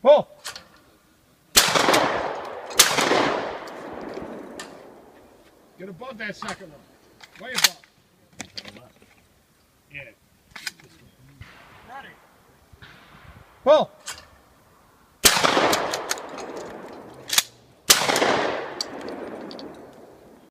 Pull. Get above that second one. Way above. Yeah. Ready. Pull.